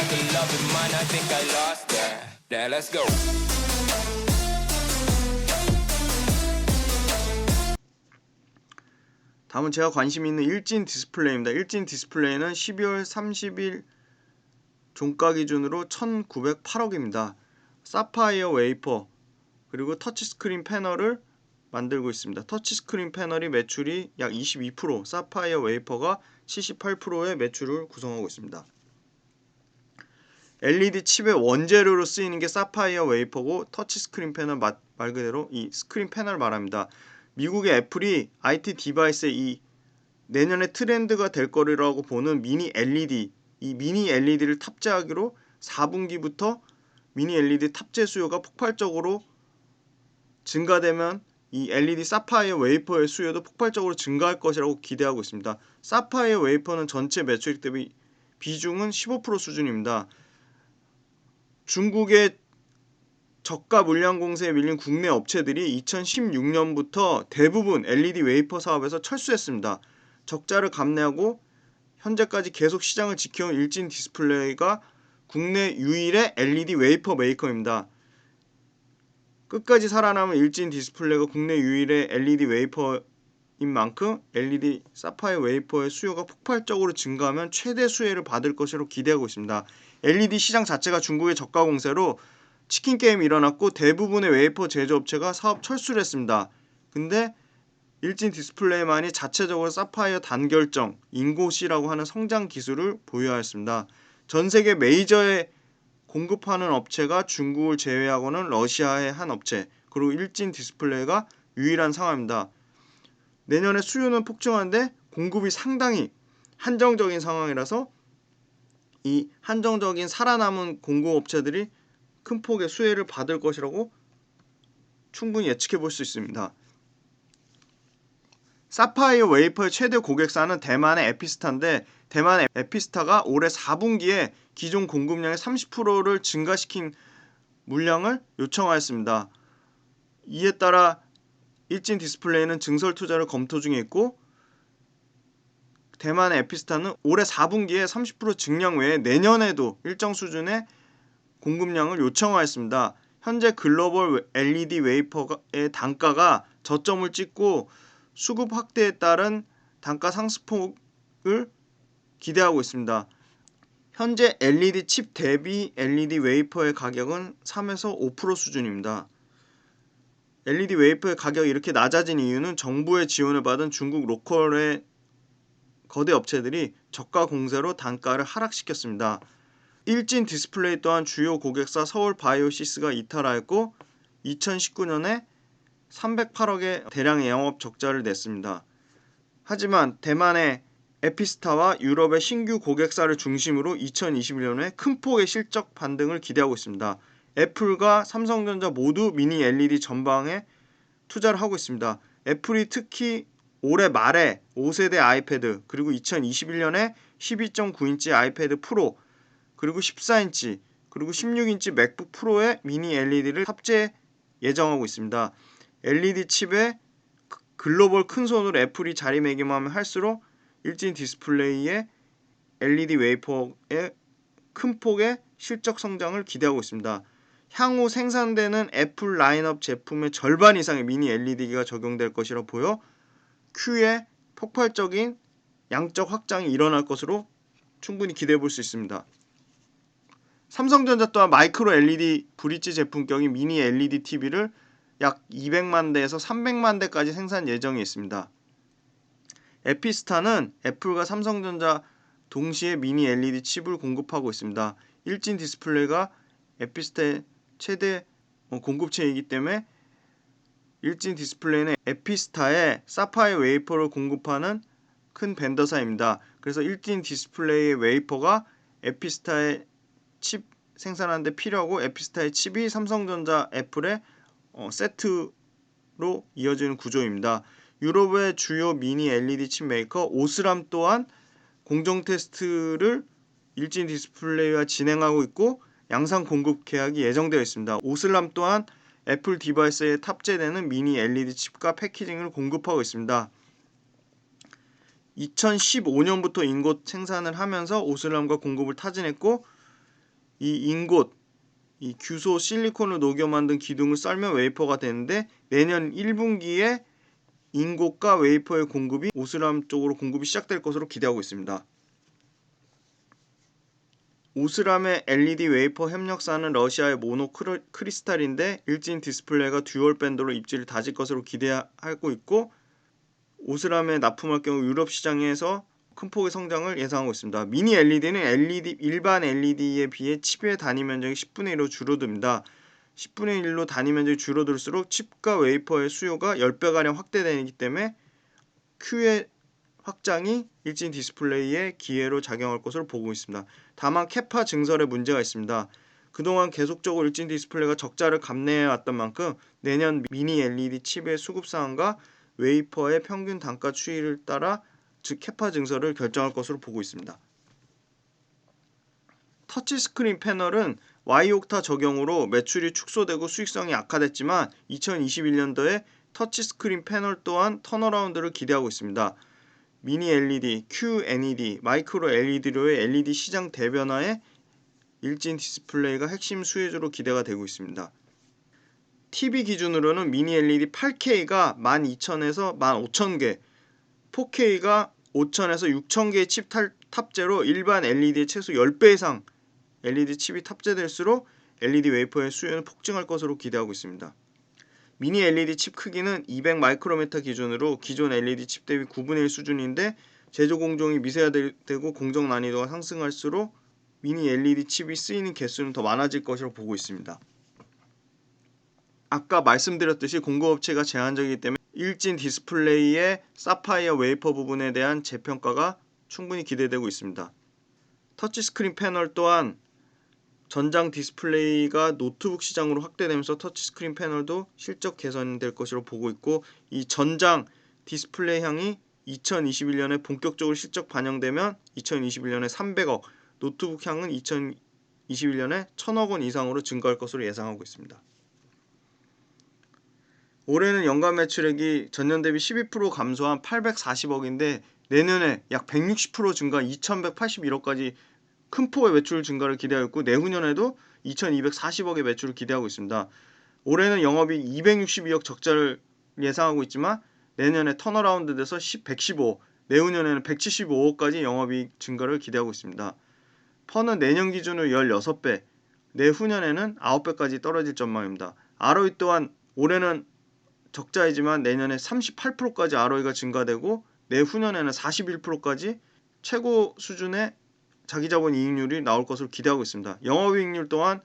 can love it, man. I think I lost that. Yeah, let's go. 다음은 제가 관심 있는 일진 디스플레이입니다. 일진 디스플레이는 12월 30일 종가 기준으로 1908억입니다. 사파이어 웨이퍼 그리고 터치스크린 패널을 만들고 있습니다. 터치스크린 패널이 매출이 약 22%, 사파이어 웨이퍼가 78%의 매출을 구성하고 있습니다. LED 칩의 원재료로 쓰이는 게 사파이어 웨이퍼고 터치스크린 패널 말 그대로 이 스크린 패널 말합니다. 미국의 애플이 IT 디바이스에 이 내년에 트렌드가 될 거라고 보는 미니 LED, 이 미니 LED를 탑재하기로 4분기부터 미니 LED 탑재 수요가 폭발적으로 증가되면 이 LED 사파이어 웨이퍼의 수요도 폭발적으로 증가할 것이라고 기대하고 있습니다. 사파이어 웨이퍼는 전체 매출액 대비 비중은 15% 수준입니다. 중국의 저가 물량 공세에 밀린 국내 업체들이 2016년부터 대부분 LED 웨이퍼 사업에서 철수했습니다. 적자를 감내하고 현재까지 계속 시장을 지켜온 일진 디스플레이가 국내 유일의 LED 웨이퍼 메이커입니다. 끝까지 살아남은 일진 디스플레이가 국내 유일의 LED 웨이퍼인 만큼 LED 사파이어 웨이퍼의 수요가 폭발적으로 증가하면 최대 수혜를 받을 것으로 기대하고 있습니다. LED 시장 자체가 중국의 저가 공세로 치킨 게임이 일어났고 대부분의 웨이퍼 제조업체가 사업 철수를 했습니다. 근데 일진 디스플레이만이 자체적으로 사파이어 단결정, 인고시라고 하는 성장 기술을 보유하였습니다. 전 세계 메이저에 공급하는 업체가 중국을 제외하고는 러시아의 한 업체, 그리고 일진 디스플레이가 유일한 상황입니다. 내년에 수요는 폭증하는데 공급이 상당히 한정적인 상황이라서 이 한정적인 살아남은 공급업체들이 큰 폭의 수혜를 받을 것이라고 충분히 예측해 볼 수 있습니다. 사파이어 웨이퍼의 최대 고객사는 대만의 에피스타인데 대만의 에피스타가 올해 4분기에 기존 공급량의 30%를 증가시킨 물량을 요청하였습니다. 이에 따라 일진 디스플레이는 증설 투자를 검토 중에 있고 대만의 에피스타는 올해 4분기에 30% 증량 외에 내년에도 일정 수준의 공급량을 요청하였습니다. 현재 글로벌 LED 웨이퍼의 단가가 저점을 찍고 수급 확대에 따른 단가 상승폭을 기대하고 있습니다. 현재 LED 칩 대비 LED 웨이퍼의 가격은 3에서 5% 수준입니다. LED 웨이퍼의 가격이 이렇게 낮아진 이유는 정부의 지원을 받은 중국 로컬의 거대 업체들이 저가 공세로 단가를 하락시켰습니다. 일진 디스플레이 또한 주요 고객사 서울 바이오시스가 이탈하였고 2019년에 308억의 대량의 영업 적자를 냈습니다. 하지만 대만의 에피스타와 유럽의 신규 고객사를 중심으로 2021년에 큰 폭의 실적 반등을 기대하고 있습니다. 애플과 삼성전자 모두 미니 LED 전방에 투자를 하고 있습니다. 애플이 특히 올해 말에 5세대 아이패드 그리고 2021년에 12.9인치 아이패드 프로 그리고 14인치 그리고 16인치 맥북 프로에 미니 LED를 탑재 예정하고 있습니다. LED 칩에 글로벌 큰손으로 애플이 자리매김하면 할수록 일진 디스플레이의 LED 웨이퍼의 큰 폭의 실적 성장을 기대하고 있습니다. 향후 생산되는 애플 라인업 제품의 절반 이상의 미니 LED가 적용될 것이라 보여 Q의 폭발적인 양적 확장이 일어날 것으로 충분히 기대해 볼 수 있습니다. 삼성전자 또한 마이크로 LED 브릿지 제품격인 미니 LED TV를 약 200만 대에서 300만 대까지 생산 예정에 있습니다. 에피스타는 애플과 삼성전자 동시에 미니 LED 칩을 공급하고 있습니다. 일진 디스플레이가 에피스타의 최대 공급체이기 때문에 일진 디스플레이는 에피스타에 사파이어 웨이퍼를 공급하는 큰 벤더사입니다. 그래서 일진 디스플레이의 웨이퍼가 에피스타의 칩 생산하는 데 필요하고 에피스타의 칩이 삼성전자 애플의 세트로 이어지는 구조입니다. 유럽의 주요 미니 LED 칩 메이커 오스람 또한 공정 테스트를 일진 디스플레이와 진행하고 있고 양산 공급 계약이 예정되어 있습니다. 오스람 또한 애플 디바이스에 탑재되는 미니 LED 칩과 패키징을 공급하고 있습니다. 2015년부터 인곳 생산을 하면서 오스람과 공급을 타진했고 이 인곳, 이 규소 실리콘을 녹여 만든 기둥을 썰면 웨이퍼가 되는데 내년 1분기에 인곳과 웨이퍼의 공급이 오스람 쪽으로 공급이 시작될 것으로 기대하고 있습니다. 오스람의 LED 웨이퍼 협력사는 러시아의 모노 크리스탈인데 일진 디스플레이가 듀얼 밴드로 입지를 다질 것으로 기대하고 있고 오스람에 납품할 경우 유럽 시장에서 큰 폭의 성장을 예상하고 있습니다. 미니 LED는 일반 LED에 비해 칩의 단위 면적이 10분의 1로 줄어듭니다. 10분의 1로 단위 면적이 줄어들수록 칩과 웨이퍼의 수요가 10배가량 확대되기 때문에 Q의 확장이 일진 디스플레이의 기회로 작용할 것으로 보고 있습니다. 다만 캐파 증설에 문제가 있습니다. 그동안 계속적으로 일진 디스플레이가 적자를 감내해왔던 만큼 내년 미니 LED 칩의 수급 상황과 웨이퍼의 평균 단가 추이를 따라 즉 캐파 증설을 결정할 것으로 보고 있습니다. 터치스크린 패널은 Y옥타 적용으로 매출이 축소되고 수익성이 악화됐지만 2021년도에 터치스크린 패널 또한 턴어라운드를 기대하고 있습니다. 미니 LED, QNED, 마이크로 LED로의 LED 시장 대변화에 일진 디스플레이가 핵심 수혜주로 기대가 되고 있습니다. TV 기준으로는 미니 LED 8K가 12,000에서 15,000개, 4K가 5,000에서 6,000개의 칩 탑재로 일반 LED의 최소 10배 이상 LED 칩이 탑재될수록 LED 웨이퍼의 수요는 폭증할 것으로 기대하고 있습니다. 미니 LED 칩 크기는 200 마이크로미터 기준으로 기존 LED 칩 대비 9분의 1 수준인데 제조 공정이 미세화되고 공정 난이도가 상승할수록 미니 LED 칩이 쓰이는 개수는 더 많아질 것으로 보고 있습니다. 아까 말씀드렸듯이 공급업체가 제한적이기 때문에 일진 디스플레이의 사파이어 웨이퍼 부분에 대한 재평가가 충분히 기대되고 있습니다. 터치스크린 패널 또한 전장 디스플레이가 노트북 시장으로 확대되면서 터치스크린 패널도 실적 개선될 것으로 보고 있고 이 전장 디스플레이 향이 2021년에 본격적으로 실적 반영되면 2021년에 300억, 노트북 향은 2021년에 1000억 원 이상으로 증가할 것으로 예상하고 있습니다. 올해는 연간 매출액이 전년 대비 12% 감소한 840억인데 내년에 약 160% 증가 2181억까지 큰 폭의 매출 증가를 기대하고 있고 내후년에도 2240억의 매출을 기대하고 있습니다. 올해는 영업이익 262억 적자를 예상하고 있지만 내년에 턴어라운드 돼서 115억, 내후년에는 175억까지 영업이익 증가를 기대하고 있습니다. 펀은 내년 기준으로 16배, 내후년에는 9배까지 떨어질 전망입니다. ROE 또한 올해는 적자이지만 내년에 38%까지 ROE가 증가되고 내후년에는 41%까지 최고 수준의 자기자본 이익률이 나올 것으로 기대하고 있습니다. 영업이익률 또한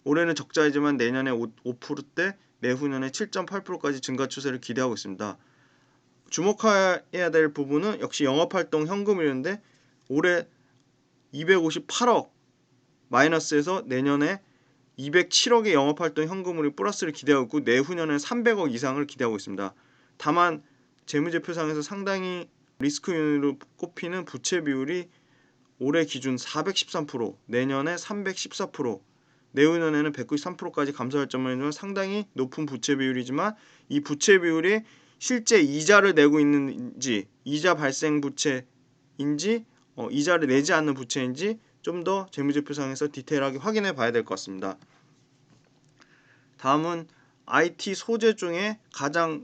올해는 적자이지만 내년에 5%대, 내후년에 7.8%까지 증가 추세를 기대하고 있습니다. 주목해야 될 부분은 역시 영업활동 현금흐름인데 올해 258억 마이너스에서 내년에 207억의 영업활동 현금흐름 플러스를 기대하고 있고 내후년에는 300억 이상을 기대하고 있습니다. 다만 재무제표상에서 상당히 리스크 요인으로 꼽히는 부채 비율이 올해 기준 413%, 내년에 314%, 내후년에는 193%까지 감소할 전망이지만 상당히 높은 부채 비율이지만 이 부채 비율이 실제 이자를 내고 있는지, 이자 발생 부채인지, 이자를 내지 않는 부채인지 좀 더 재무제표상에서 디테일하게 확인해 봐야 될 것 같습니다. 다음은 IT 소재 중에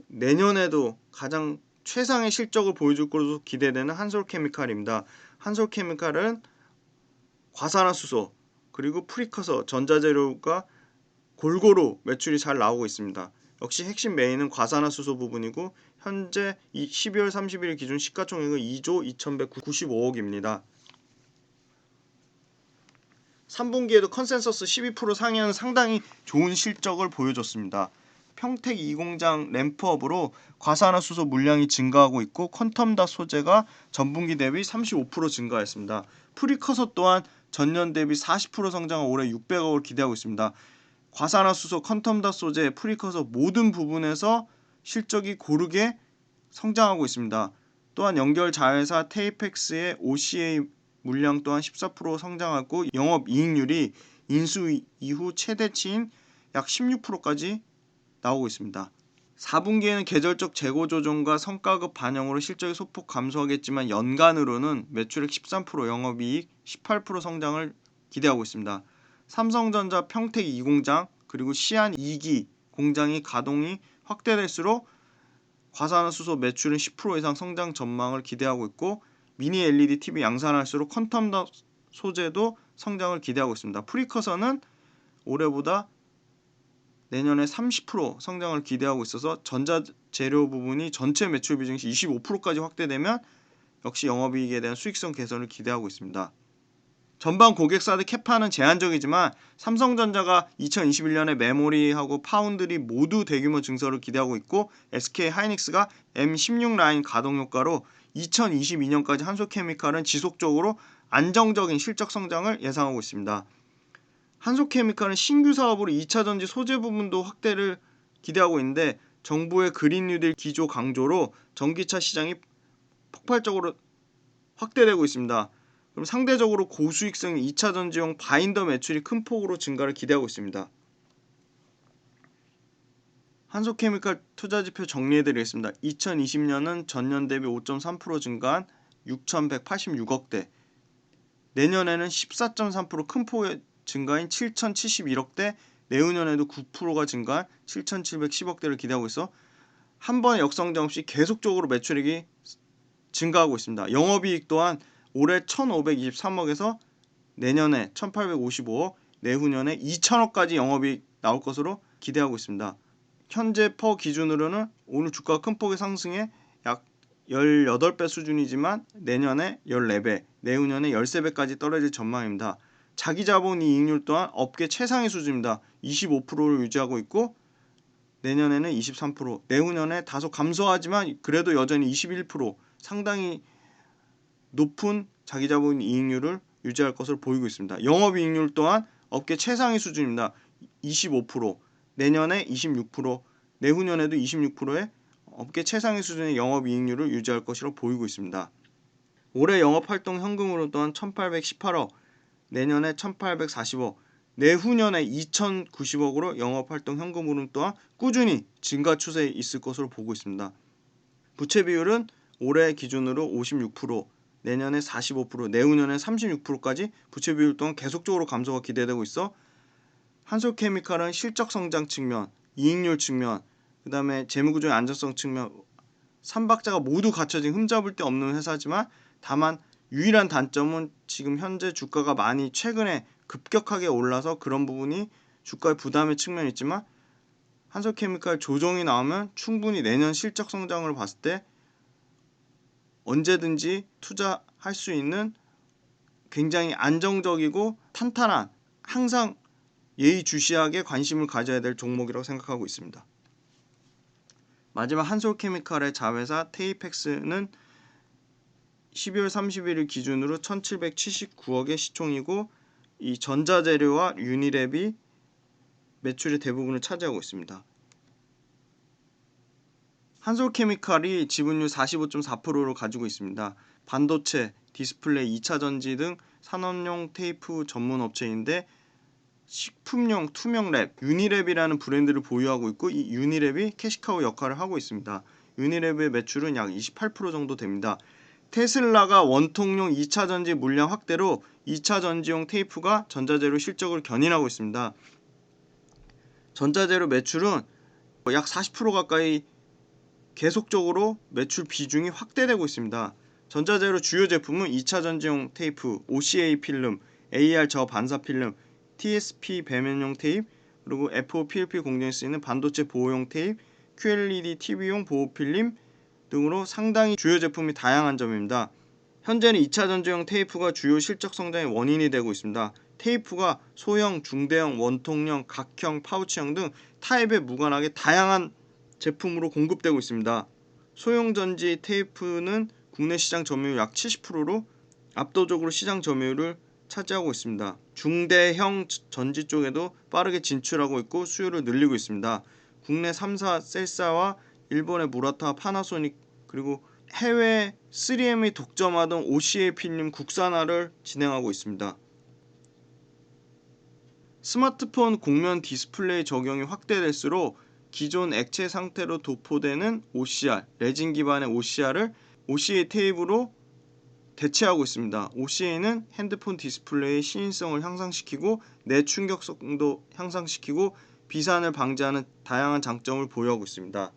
내년에도 가장 최상의 실적을 보여줄 것으로 기대되는 한솔케미칼입니다. 한솔케미칼은 과산화수소 그리고 프리커서 전자재료가 골고루 매출이 잘 나오고 있습니다. 역시 핵심 메인은 과산화수소 부분이고 현재 12월 30일 기준 시가총액은 2조 2195억입니다. 3분기에도 컨센서스 12% 상회하는 상당히 좋은 실적을 보여줬습니다. 평택 2공장 램프업으로 과산화수소 물량이 증가하고 있고 퀀텀닷 소재가 전분기 대비 35% 증가했습니다. 프리커서 또한 전년 대비 40% 성장한 올해 600억을 기대하고 있습니다. 과산화수소, 퀀텀닷 소재, 프리커서 모든 부분에서 실적이 고르게 성장하고 있습니다. 또한 연결 자회사 테이펙스의 OCA 물량 또한 14% 성장하고 영업이익률이 인수 이후 최대치인 약 16%까지 나오고 있습니다. 4분기에는 계절적 재고 조정과 성과급 반영으로 실적이 소폭 감소하겠지만 연간으로는 매출액 13%, 영업이익 18% 성장을 기대하고 있습니다. 삼성전자 평택 2공장 그리고 시안 2기 공장이 가동이 확대될수록 과산화수소 매출은 10% 이상 성장 전망을 기대하고 있고 미니 LED TV 양산할수록 퀀텀 소재도 성장을 기대하고 있습니다. 프리커서는 올해보다 내년에 30% 성장을 기대하고 있어서 전자재료 부분이 전체 매출 비중이 25%까지 확대되면 역시 영업이익에 대한 수익성 개선을 기대하고 있습니다. 전반 고객사들 캐파는 제한적이지만 삼성전자가 2021년에 메모리하고 파운드리 모두 대규모 증설을 기대하고 있고 SK하이닉스가 M16 라인 가동 효과로 2022년까지 한솔케미칼은 지속적으로 안정적인 실적 성장을 예상하고 있습니다. 한솔케미칼은 신규 사업으로 2차전지 소재 부분도 확대를 기대하고 있는데 정부의 그린 뉴딜 기조 강조로 전기차 시장이 폭발적으로 확대되고 있습니다. 그럼 상대적으로 고수익성 2차전지용 바인더 매출이 큰 폭으로 증가를 기대하고 있습니다. 한솔케미칼 투자지표 정리해드리겠습니다. 2020년은 전년 대비 5.3% 증가한 6,186억대, 내년에는 14.3% 큰 폭의 증가인 7,071억대, 내후년에도 9%가 증가한 7,710억대를 기대하고 있어 한 번의 역성장 없이 계속적으로 매출액이 증가하고 있습니다. 영업이익 또한 올해 1,523억에서 내년에 1,855억, 내후년에 2,000억까지 영업이익 나올 것으로 기대하고 있습니다. 현재 퍼 기준으로는 오늘 주가가 큰 폭의 상승에 약 18배 수준이지만 내년에 14배, 내후년에 13배까지 떨어질 전망입니다. 자기자본 이익률 또한 업계 최상위 수준입니다. 25%를 유지하고 있고 내년에는 23%, 내후년에 다소 감소하지만 그래도 여전히 21%, 상당히 높은 자기자본 이익률을 유지할 것으로 보이고 있습니다. 영업이익률 또한 업계 최상위 수준입니다. 25%, 내년에 26%, 내후년에도 26%의 업계 최상위 수준의 영업이익률을 유지할 것으로 보이고 있습니다. 올해 영업활동 현금으로 또한 1,818억, 내년에 1,840억, 내후년에 2,090억으로 영업활동 현금흐름 또한 꾸준히 증가 추세에 있을 것으로 보고 있습니다. 부채 비율은 올해 기준으로 56%, 내년에 45%, 내후년에 36%까지 부채 비율 또한 계속적으로 감소가 기대되고 있어 한솔케미칼은 실적 성장 측면, 이익률 측면, 그 다음에 재무구조의 안정성 측면 3박자가 모두 갖춰진 흠잡을 데 없는 회사지만 다만 유일한 단점은 지금 현재 주가가 많이 최근에 급격하게 올라서 그런 부분이 주가의 부담의 측면이 있지만 한솔케미칼 조정이 나오면 충분히 내년 실적 성장을 봤을 때 언제든지 투자할 수 있는 굉장히 안정적이고 탄탄한 항상 예의주시하게 관심을 가져야 될 종목이라고 생각하고 있습니다. 마지막 한솔케미칼의 자회사 테이펙스는 12월 31일 기준으로 1,779억의 시총이고 이 전자재료와 유니랩이 매출의 대부분을 차지하고 있습니다. 한솔케미칼이 지분율 45.4%를 가지고 있습니다. 반도체, 디스플레이, 2차전지 등 산업용 테이프 전문 업체인데 식품용 투명랩, 유니랩이라는 브랜드를 보유하고 있고 이 유니랩이 캐시카우 역할을 하고 있습니다. 유니랩의 매출은 약 28% 정도 됩니다. 테슬라가 원통용 2차전지 물량 확대로 2차전지용 테이프가 전자재료 실적을 견인하고 있습니다. 전자재료 매출은 약 40% 가까이 계속적으로 매출 비중이 확대되고 있습니다. 전자재료 주요 제품은 2차전지용 테이프, OCA 필름, AR 저반사 필름, TSP 배면용 테이프, 그리고 FOPLP 공정에 쓰이는 반도체 보호용 테이프, QLED TV용 보호 필름 등으로 상당히 주요 제품이 다양한 점입니다. 현재는 2차전지용 테이프가 주요 실적 성장의 원인이 되고 있습니다. 테이프가 소형, 중대형, 원통형, 각형, 파우치형 등 타입에 무관하게 다양한 제품으로 공급되고 있습니다. 소형 전지 테이프는 국내 시장 점유율 약 70%로 압도적으로 시장 점유율을 차지하고 있습니다. 중대형 전지 쪽에도 빠르게 진출하고 있고 수요를 늘리고 있습니다. 국내 3사 셀사와 일본의 무라타, 파나소닉 그리고 해외 3M이 독점하던 OCA 필름 국산화를 진행하고 있습니다. 스마트폰 곡면 디스플레이 적용이 확대될수록 기존 액체 상태로 도포되는 OCR, 레진 기반의 OCR을 OCA 테이프로 대체하고 있습니다. OCA는 핸드폰 디스플레이의 시인성을 향상시키고 내충격성도 향상시키고 비산을 방지하는 다양한 장점을 보유하고 있습니다.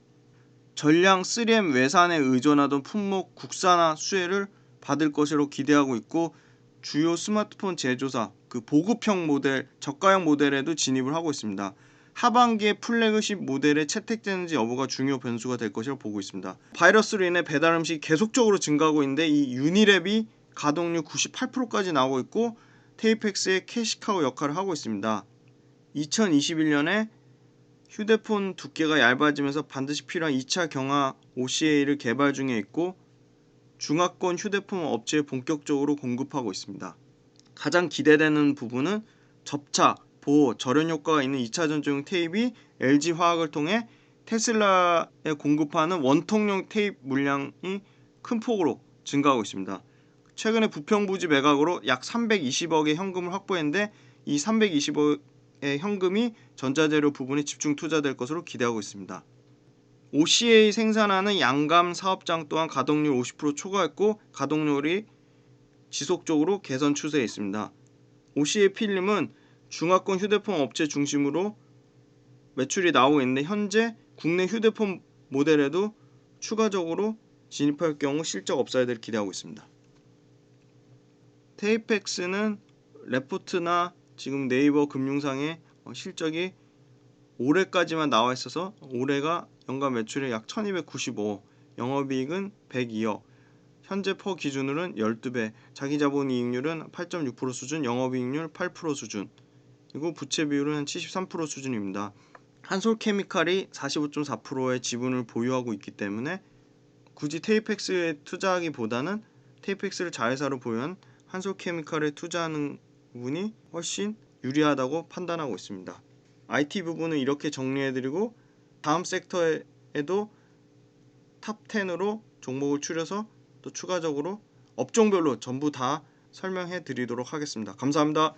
전량 3M 외산에 의존하던 품목 국산화 수혜를 받을 것으로 기대하고 있고 주요 스마트폰 제조사 보급형 모델, 저가형 모델에도 진입을 하고 있습니다. 하반기에 플래그십 모델에 채택되는지 여부가 중요 변수가 될 것이라고 보고 있습니다. 바이러스로 인해 배달 음식이 계속적으로 증가하고 있는데 이 유니랩이 가동률 98%까지 나오고 있고 테이펙스의 캐시카우 역할을 하고 있습니다. 2021년에 휴대폰 두께가 얇아지면서 반드시 필요한 2차 경화 OCA를 개발 중에 있고 중화권 휴대폰 업체에 본격적으로 공급하고 있습니다. 가장 기대되는 부분은 접착, 보호, 절연 효과가 있는 2차 전지용 테이프이 LG화학을 통해 테슬라에 공급하는 원통용 테이프 물량이 큰 폭으로 증가하고 있습니다. 최근에 부평부지 매각으로 약 320억의 현금을 확보했는데 이 320억의 현금이 전자재료 부분에 집중 투자될 것으로 기대하고 있습니다. OCA 생산하는 양감 사업장 또한 가동률 50% 초과했고 가동률이 지속적으로 개선 추세에 있습니다. OCA 필름은 중화권 휴대폰 업체 중심으로 매출이 나오고 있는데 현재 국내 휴대폰 모델에도 추가적으로 진입할 경우 실적 업사이드를 기대하고 있습니다. 테이펙스는 레포트나 지금 네이버 금융상의 실적이 올해까지만 나와 있어서 올해가 연간 매출이 약 1295억, 영업이익은 102억, 현재 퍼 기준으로는 12배, 자기자본이익률은 8.6% 수준, 영업이익률 8% 수준, 그리고 부채 비율은 73% 수준입니다. 한솔케미칼이 45.4%의 지분을 보유하고 있기 때문에 굳이 테이펙스에 투자하기보다는 테이펙스를 자회사로 보유한 한솔케미칼에 투자하는 부분이 훨씬 유리하다고 판단하고 있습니다. IT 부분은 이렇게 정리해드리고 다음 섹터에도 탑 10으로 종목을 추려서 또 추가적으로 업종별로 전부 다 설명해 드리도록 하겠습니다. 감사합니다.